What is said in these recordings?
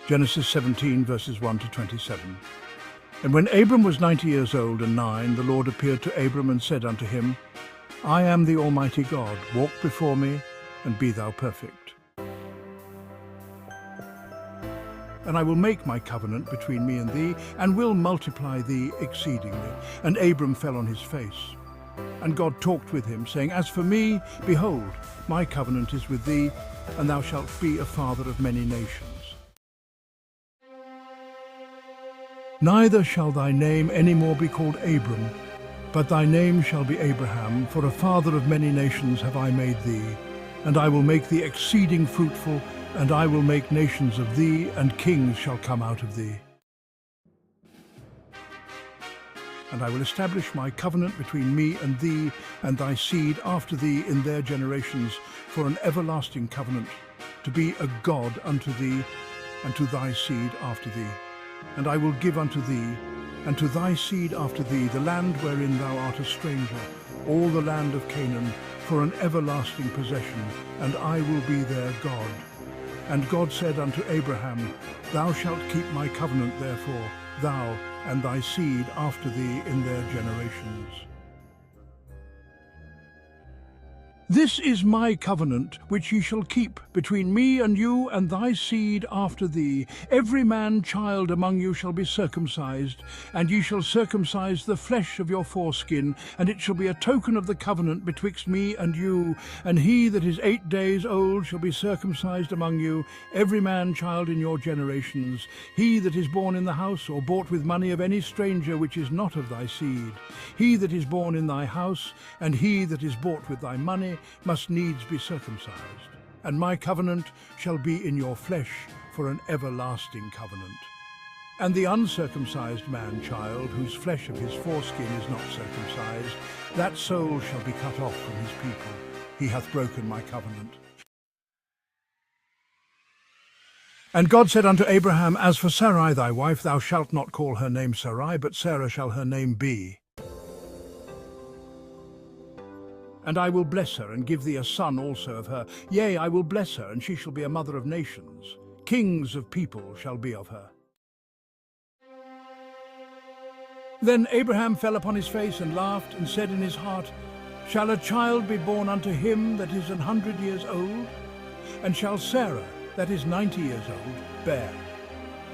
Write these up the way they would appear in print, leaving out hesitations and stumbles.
Genesis 17, verses 1 to 27. And when Abram was 90 years old and 9, the Lord appeared to Abram and said unto him, I am the Almighty God, walk before me, and be thou perfect. And I will make my covenant between me and thee, and will multiply thee exceedingly. And Abram fell on his face. And God talked with him, saying, As for me, behold, my covenant is with thee, and thou shalt be a father of many nations. Neither shall thy name any more be called Abram, but thy name shall be Abraham, for a father of many nations have I made thee. And I will make thee exceeding fruitful, and I will make nations of thee, and kings shall come out of thee. And I will establish my covenant between me and thee, and thy seed after thee in their generations, for an everlasting covenant, to be a God unto thee, and to thy seed after thee. And I will give unto thee, and to thy seed after thee, the land wherein thou art a stranger, all the land of Canaan, for an everlasting possession, and I will be their God. And God said unto Abraham, Thou shalt keep my covenant therefore, thou and thy seed after thee in their generations. This is my covenant, which ye shall keep between me and you and thy seed after thee. Every man child among you shall be circumcised, and ye shall circumcise the flesh of your foreskin, and it shall be a token of the covenant betwixt me and you. And he that is 8 days old shall be circumcised among you, every man child in your generations. He that is born in the house or bought with money of any stranger which is not of thy seed. He that is born in thy house, and he that is bought with thy money, must needs be circumcised. And my covenant shall be in your flesh for an everlasting covenant. And the uncircumcised man-child, whose flesh of his foreskin is not circumcised, that soul shall be cut off from his people. He hath broken my covenant. And God said unto Abraham, As for Sarai thy wife, thou shalt not call her name Sarai, but Sarah shall her name be. And I will bless her, and give thee a son also of her. Yea, I will bless her, and she shall be a mother of nations. Kings of people shall be of her. Then Abraham fell upon his face, and laughed, and said in his heart, Shall a child be born unto him that is 100 years old? And shall Sarah, that is 90 years old, bear?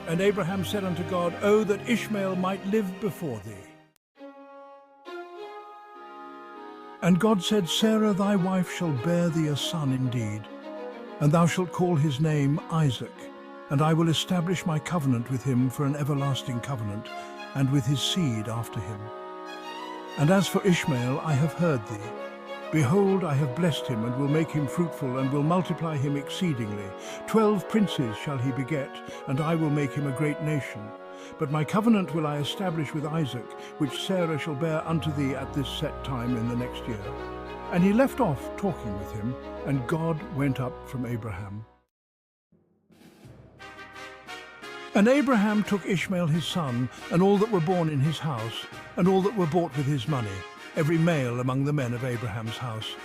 And Abraham said unto God, O that Ishmael might live before thee. And God said, Sarah thy wife shall bear thee a son indeed, and thou shalt call his name Isaac, and I will establish my covenant with him for an everlasting covenant, and with his seed after him. And as for Ishmael, I have heard thee. Behold, I have blessed him, and will make him fruitful, and will multiply him exceedingly. 12 princes shall he beget, and I will make him a great nation. But my covenant will I establish with Isaac, which Sarah shall bear unto thee at this set time in the next year. And he left off talking with him, and God went up from Abraham. And Abraham took Ishmael his son, and all that were born in his house, and all that were bought with his money, every male among the men of Abraham's house,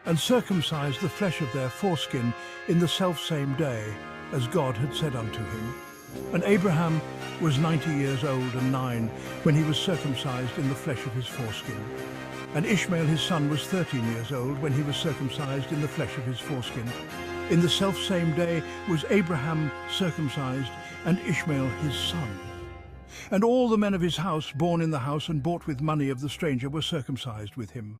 and circumcised the flesh of their foreskin in the selfsame day, as God had said unto him. And Abraham was 90 years old and 9 when he was circumcised in the flesh of his foreskin. And Ishmael his son was 13 years old when he was circumcised in the flesh of his foreskin. In the selfsame day was Abraham circumcised, and Ishmael his son. And all the men of his house, born in the house and bought with money of the stranger, were circumcised with him.